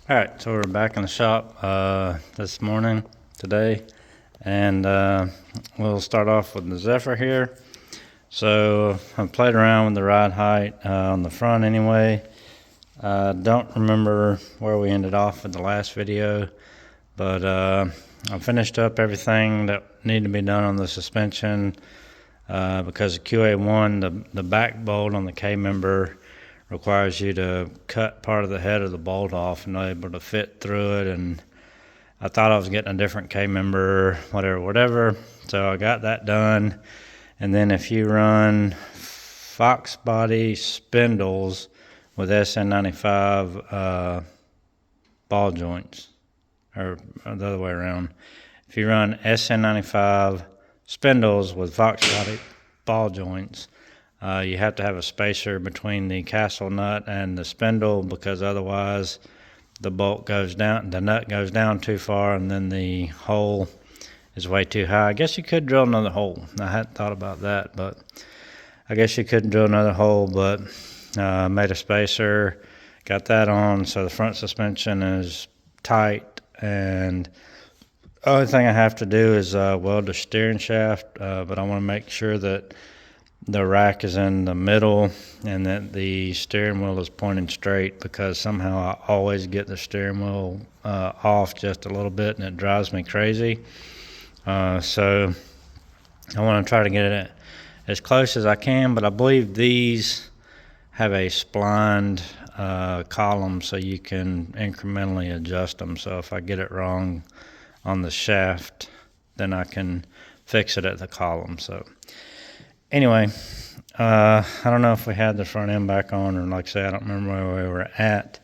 Alright, so we're back in the shop this morning, today, and we'll start off with the Zephyr here. So I've played around with the ride height on the front anyway. Don't remember where we ended off with the last video, but I finished up everything that needed to be done on the suspension because of QA1, the back bolt on the K-member requires you to cut part of the head of the bolt off and able to fit through it, and I thought I was getting a different K-member, whatever, so I got that done. And then if you run Fox body spindles with SN95 ball joints, or the other way around, if you run SN95 spindles with Fox body ball joints, you have to have a spacer between the castle nut and the spindle, because otherwise the bolt goes down, the nut goes down too far, and then the hole is way too high. I guess you could drill another hole. I hadn't thought about that, but I guess you could drill another hole, but made a spacer, got that on, so the front suspension is tight, and the only thing I have to do is weld the steering shaft, but I want to make sure that the rack is in the middle and that the steering wheel is pointing straight, because somehow I always get the steering wheel off just a little bit, and it drives me crazy. So I want to try to get it as close as I can, but I believe these have a splined column, so you can incrementally adjust them. So if I get it wrong on the shaft, then I can fix it at the column. So anyway, I don't know if we had the front end back on, or like I said, I don't remember where we were at,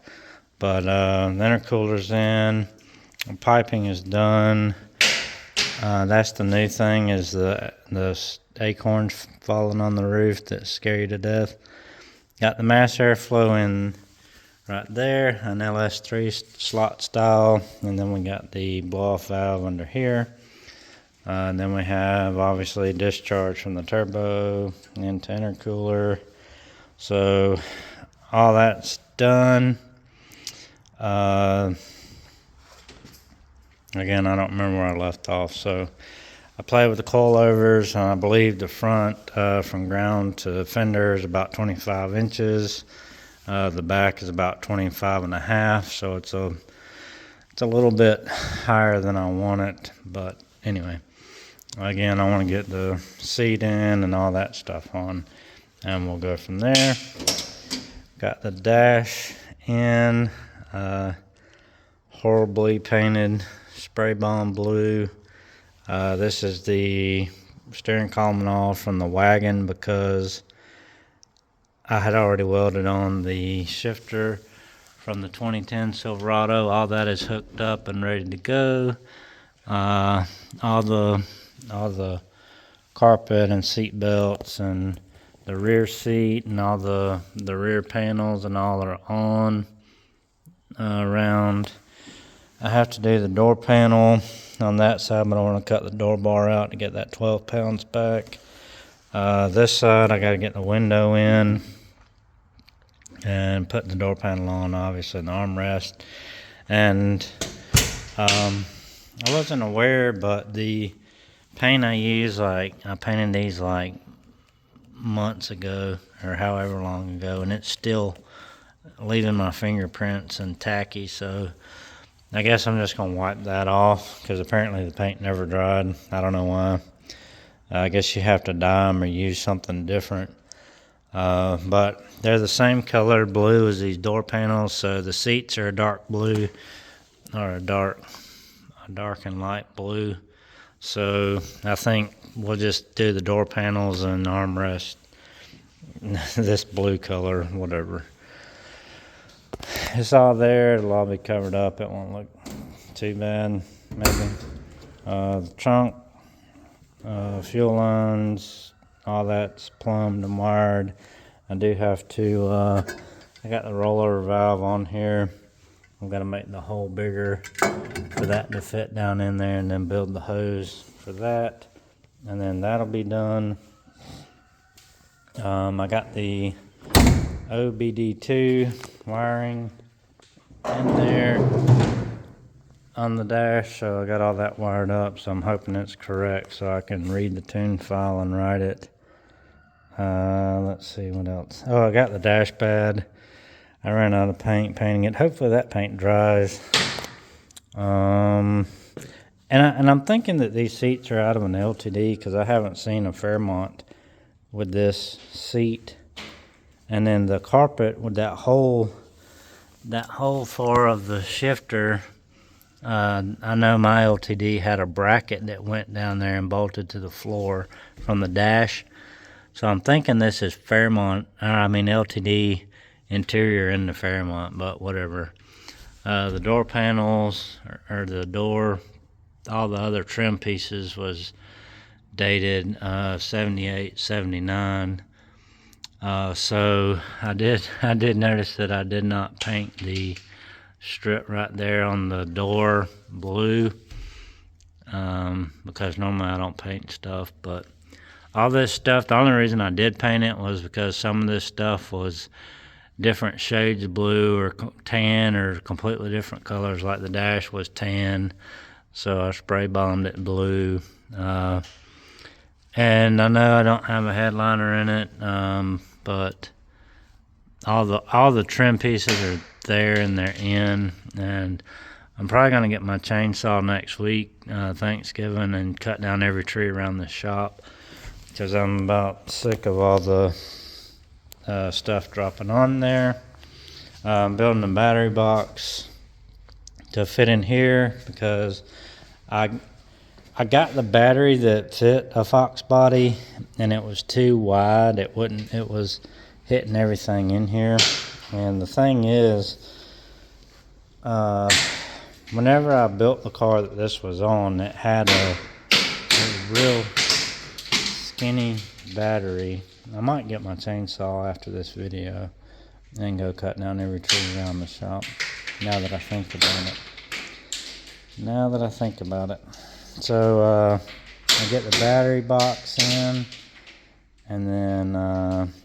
but the intercooler's in, the piping is done. That's the new thing, is the acorns falling on the roof that scare you to death. Got the mass airflow in right there, an Ls3 slot style, and then we got the blow-off valve under here. And then we have obviously discharge from the turbo into intercooler. So all that's done. Again, I don't remember where I left off. So I played with the coilovers. I believe the front from ground to fender is about 25 inches. The back is about 25 and a half. So it's a little bit higher than I want it, but anyway. Again, I want to get the seat in and all that stuff on, and we'll go from there. Got the dash in, horribly painted spray bomb blue. This is the steering column and all from the wagon, because I had already welded on the shifter from the 2010 Silverado. All that is hooked up and ready to go. All the carpet and seat belts and the rear seat and all the rear panels and all are on around. I have to do the door panel on that side, but I want to cut the door bar out to get that 12 pounds back. This side I got to get the window in and put the door panel on, obviously, the armrest. And I wasn't aware, but the paint I use, I painted these like months ago or however long ago, and it's still leaving my fingerprints and tacky, so I guess I'm just gonna wipe that off, because apparently the paint never dried. I don't know why. I guess you have to dye them or use something different, but they're the same color blue as these door panels. So the seats are a dark blue, or a dark and light blue. So I think we'll just do the door panels and armrest this blue color, whatever. It's all there. It'll all be covered up. It won't look too bad, maybe. The trunk, fuel lines, all that's plumbed and wired. I do have to, I got the rollover valve on here. I'm going to make the hole bigger for that to fit down in there, and then build the hose for that, and then that'll be done. I got the OBD2 wiring in there on the dash, so I got all that wired up, so I'm hoping it's correct so I can read the tune file and write it. Let's see what else. Oh, I got the dash pad. I ran out of paint painting it. Hopefully that paint dries. And I'm thinking that these seats are out of an LTD because I haven't seen a Fairmont with this seat. And then the carpet with that hole for of the shifter. I know my LTD had a bracket that went down there and bolted to the floor from the dash. So I'm thinking this is LTD interior in the Fairmont, but whatever. The door panels, or the door, all the other trim pieces was dated 78, 79. So I did notice that I did not paint the strip right there on the door blue, because normally I don't paint stuff, but all this stuff, the only reason I did paint it was because some of this stuff was different shades of blue or tan or completely different colors, like the dash was tan, so I spray bombed it blue. And I know I don't have a headliner in it, but all the trim pieces are there and they're in, and I'm probably going to get my chainsaw next week, Thanksgiving, and cut down every tree around the shop because I'm about sick of all the stuff dropping on there. I'm building a battery box to fit in here because I got the battery that fit a Fox body and it was too wide. It was hitting everything in here. And the thing is, whenever I built the car that this was on, it had a real skinny battery. I might get my chainsaw after this video and go cut down every tree around the shop, now that I think about it. So I get the battery box in, and then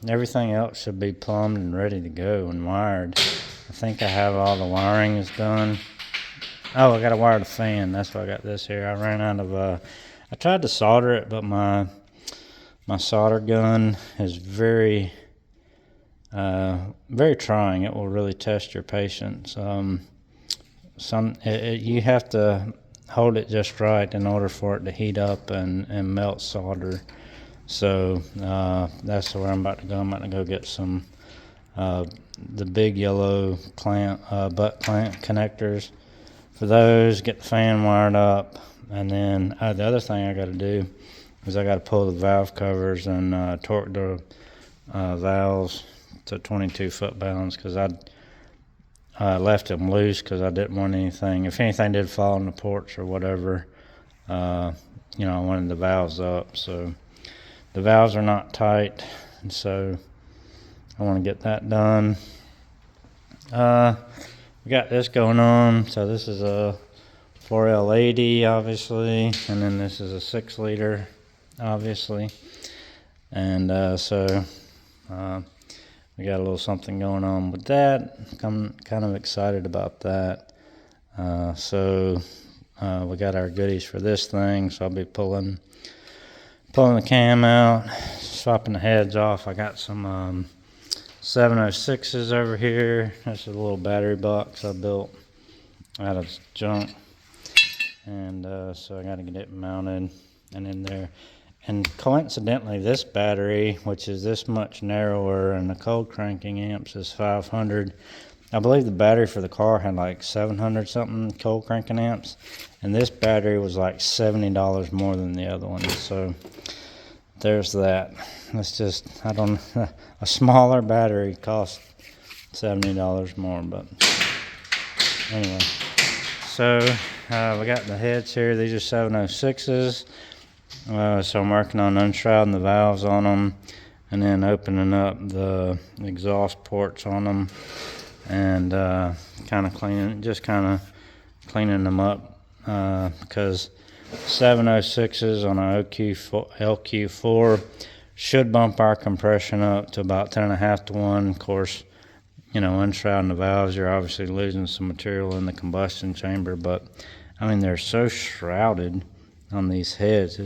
everything else should be plumbed and ready to go and wired. I think I have all the wiring is done. Oh, I got to wire the fan. That's why I got this here. I ran out of I tried to solder it, but my solder gun is very trying. It will really test your patience. You have to hold it just right in order for it to heat up and melt solder. So that's where I'm about to go. I'm about to go get some the big yellow butt clamp connectors for those, get the fan wired up, and then the other thing I got to do is I got to pull the valve covers and torque the valves to 22 foot-pounds because I left them loose because I didn't want anything. If anything did fall on the porch or whatever, I wanted the valves up. So the valves are not tight, and so I want to get that done. We got this going on. So this is a 4L80, obviously, and then this is a 6-liter, obviously. And we got a little something going on with that. I'm kind of excited about that. We got our goodies for this thing, so I'll be pulling the cam out, swapping the heads off. I got some 706s over here. That's a little battery box I built out of junk, and so I got to get it mounted and in there. And coincidentally, this battery, which is this much narrower, and the cold cranking amps is 500. I believe the battery for the car had like 700 something cold cranking amps, and this battery was like $70 more than the other one. So there's that. It's just, a smaller battery costs $70 more, but anyway. So we got the heads here. These are 706s. So I'm working on unshrouding the valves on them and then opening up the exhaust ports on them and kind of cleaning them up because 706s on an LQ4 should bump our compression up to about 10.5 to 1. Of course, unshrouding the valves, you're obviously losing some material in the combustion chamber, but I mean, they're so shrouded on these heads.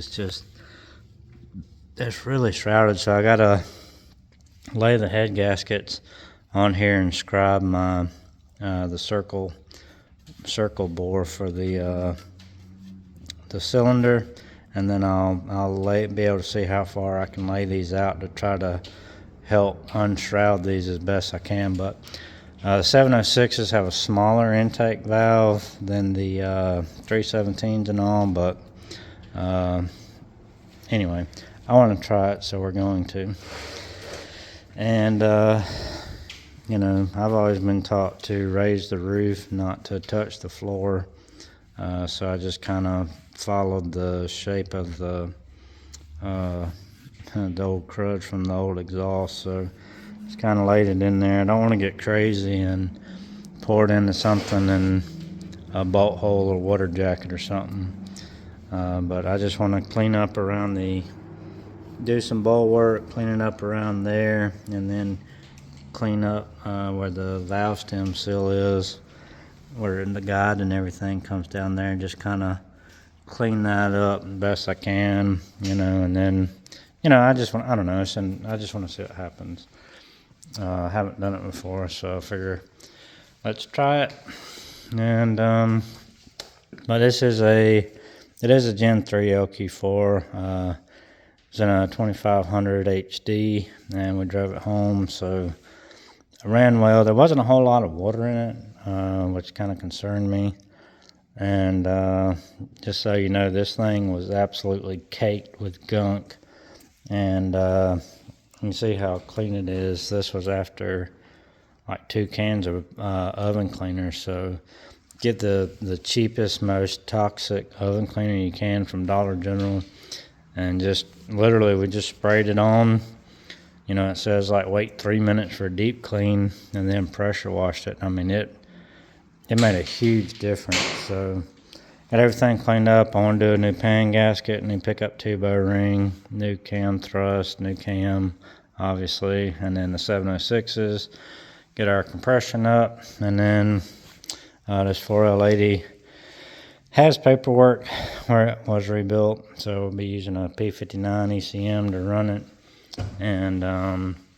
It's really shrouded. So I gotta lay the head gaskets on here and scribe my the circle bore for the cylinder, and then I'll be able to see how far I can lay these out to try to help unshroud these as best I can. But the 706s have a smaller intake valve than the 317s and all, but anyway, I want to try it, so we're going to. And I've always been taught to raise the roof, not to touch the floor, so I just kind of followed the shape of the old crud from the old exhaust. So just kind of laid it in there. I don't want to get crazy and pour it into something in a bolt hole or water jacket or something, but I just want to clean up around do some bowl work, clean it up around there, and then clean up where the valve stem seal is, where the guide and everything comes down there, and just kind of clean that up the best I can, and then I just want to see what happens. I haven't done it before, so I figure let's try it. And but it is a Gen 3 LQ4. It's in a 2500 HD, and we drove it home, so it ran well. There wasn't a whole lot of water in it, which kind of concerned me. And just so you know, this thing was absolutely caked with gunk. And you can see how clean it is. This was after like 2 cans of oven cleaner. So get the cheapest, most toxic oven cleaner you can from Dollar General, and just literally we just sprayed it on. It says like wait 3 minutes for a deep clean, and then pressure washed it. I mean, it made a huge difference. So got everything cleaned up. I want to do a new pan gasket, new pickup tube O-ring, new cam thrust, new cam, obviously, and then the 706s. Get our compression up, and then this 4L80 has paperwork where it was rebuilt, so we'll be using a P59 ECM to run it. And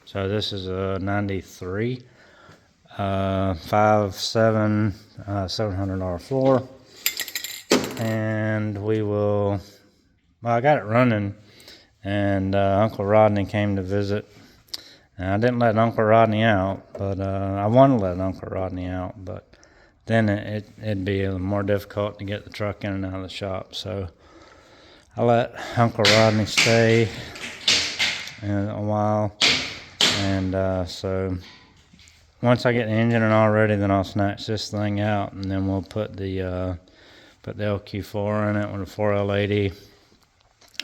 so this is a 93 5.7 $700 floor, and I got it running, and Uncle Rodney came to visit, and I didn't let Uncle Rodney out, but I want to let Uncle Rodney out, but then it'd be more difficult to get the truck in and out of the shop, so I let Uncle Rodney stay a while. And so once I get the engine and all ready, then I'll snatch this thing out, and then we'll put the LQ4 in it with a 4L80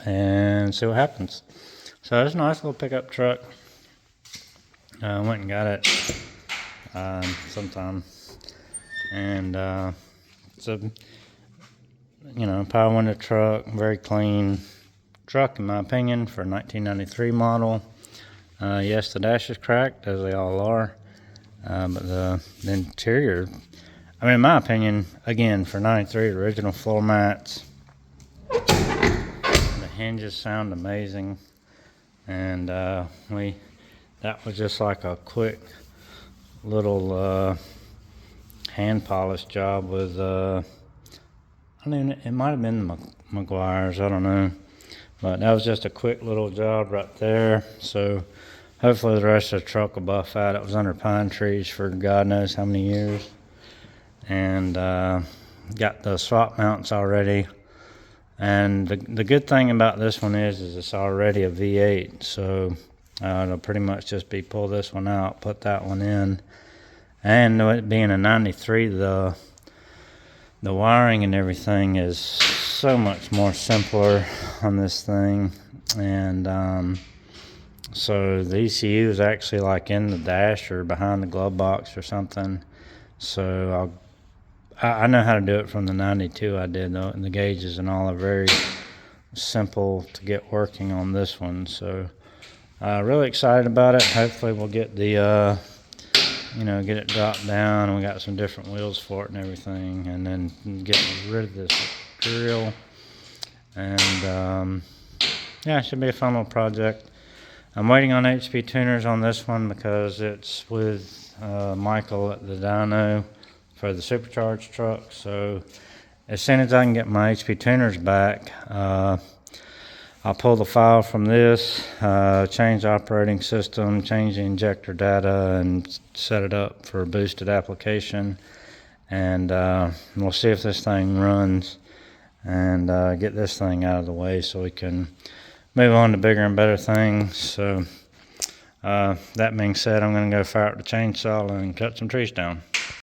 and see what happens. So it's a nice little pickup truck. I went and got it sometime, and it's a power window truck, very clean truck in my opinion for a 1993 model. Yes, the dash is cracked, as they all are, but the interior, I mean, in my opinion, again, for 93, original floor mats, the hinges sound amazing, and that was just like a quick little hand polish job with I mean, it might have been the McGuire's, I don't know, but that was just a quick little job right there. So hopefully the rest of the truck will buff out. It was under pine trees for God knows how many years, and got the swap mounts already. And the good thing about this one is it's already a V8, so it'll pretty much just be pull this one out, put that one in, and it being a 93, the wiring and everything is so much more simpler on this thing. And so the ECU is actually like in the dash or behind the glove box or something. So I know how to do it from the 92 I did, though, and the gauges and all are very simple to get working on this one. So really excited about it. Hopefully we'll get the get it dropped down. We got some different wheels for it and everything, and then get rid of this drill. And yeah, it should be a fun little project. I'm waiting on HP tuners on this one because it's with Michael at the dyno for the supercharged truck. So as soon as I can get my HP tuners back, I'll pull the file from this, change the operating system, change the injector data, and set it up for a boosted application. And we'll see if this thing runs, and get this thing out of the way so we can move on to bigger and better things. So that being said, I'm going to go fire up the chainsaw and cut some trees down.